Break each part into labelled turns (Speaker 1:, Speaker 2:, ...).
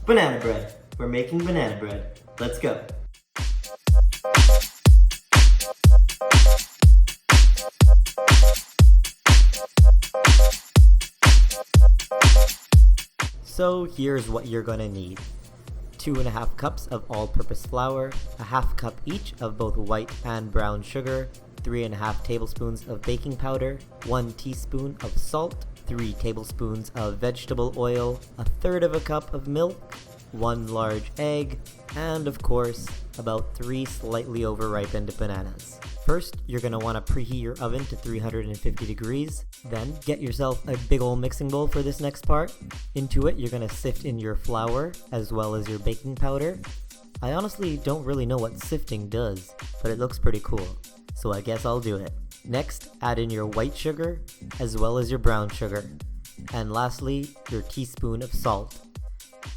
Speaker 1: Banana bread. We're making banana bread. Let's go. So here's what you're gonna need. 2.5 cups of all-purpose flour, a half cup each of both white and brown sugar, 3.5 tablespoons of baking powder, 1 teaspoon of salt, 3 tablespoons of vegetable oil, 1/3 cup of milk, 1 large egg, and of course, about 3 slightly over-ripened bananas. First, you're going to want to preheat your oven to 350 degrees. Then, get yourself a big ol' mixing bowl for this next part. Into it, you're going to sift in your flour, as well as your baking powder. I honestly don't really know what sifting does, but it looks pretty cool, so I guess I'll do it. Next, add in your white sugar, as well as your brown sugar. And lastly, your teaspoon of salt.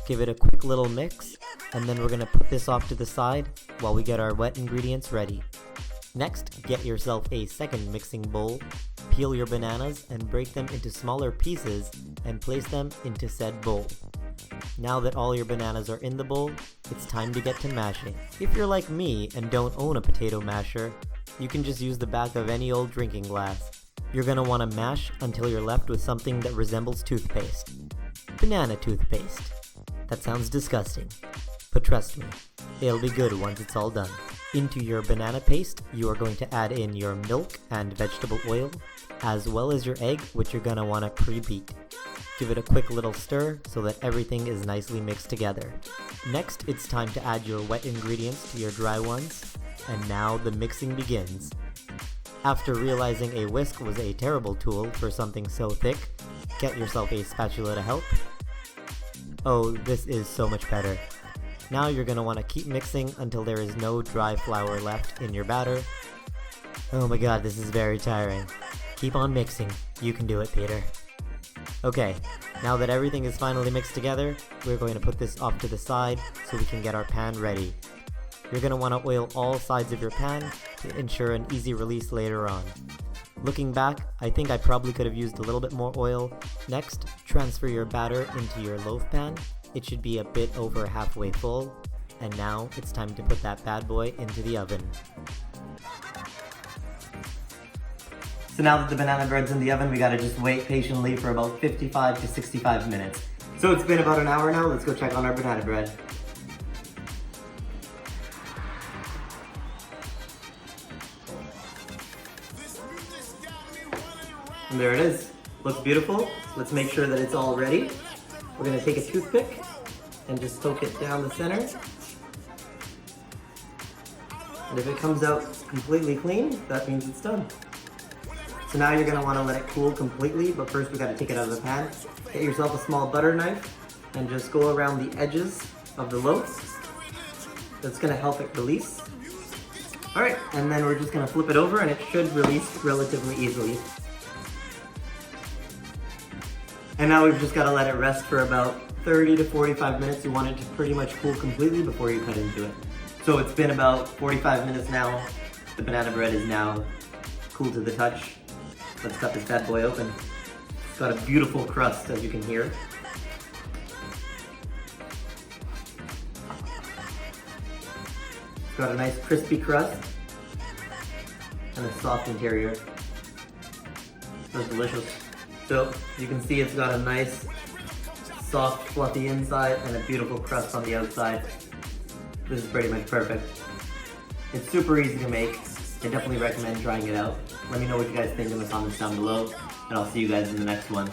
Speaker 1: Give it a quick little mix, and then we're going to put this off to the side while we get our wet ingredients ready. Next, get yourself a second mixing bowl, peel your bananas and break them into smaller pieces and place them into said bowl. Now that all your bananas are in the bowl, it's time to get to mashing. If you're like me and don't own a potato masher, you can just use the back of any old drinking glass. You're going to want to mash until you're left with something that resembles toothpaste. Banana toothpaste. That sounds disgusting, but trust me, it'll be good once it's all done. Into your banana paste, you are going to add in your milk and vegetable oil, as well as your egg, which you're going to want to pre-beat. Give it a quick little stir so that everything is nicely mixed together. Next, it's time to add your wet ingredients to your dry ones, and now the mixing begins. After realizing a whisk was a terrible tool for something so thick, get yourself a spatula to help. Oh, this is so much better. Now you're going to want to keep mixing until there is no dry flour left in your batter. Oh my god, this is very tiring. Keep on mixing. You can do it, Peter. Okay, now that everything is finally mixed together, we're going to put this off to the side so we can get our pan ready. You're going to want to oil all sides of your pan to ensure an easy release later on. Looking back, I think I probably could have used a little bit more oil. Next, transfer your batter into your loaf pan. It should be a bit over halfway full. And now it's time to put that bad boy into the oven. So now that the banana bread's in the oven, we gotta just wait patiently for about 55 to 65 minutes. So it's been about an hour now, let's go check on our banana bread. And there it is. Looks beautiful. Let's make sure that it's all ready. We're gonna take a toothpick and just poke it down the center. And if it comes out completely clean, that means it's done. So now you're gonna wanna let it cool completely, but first we gotta take it out of the pan. Get yourself a small butter knife and just go around the edges of the loaf. That's gonna help it release. All right, and then we're just gonna flip it over and it should release relatively easily. And now we've just got to let it rest for about 30 to 45 minutes. You want it to pretty much cool completely before you cut into it. So it's been about 45 minutes now. The banana bread is now cool to the touch. Let's cut this bad boy open. It's got a beautiful crust, as you can hear. It's got a nice crispy crust and a soft interior. That's delicious. So you can see it's got a nice, soft, fluffy inside and a beautiful crust on the outside. This is pretty much perfect. It's super easy to make. I definitely recommend trying it out. Let me know what you guys think in the comments down below, and I'll see you guys in the next one.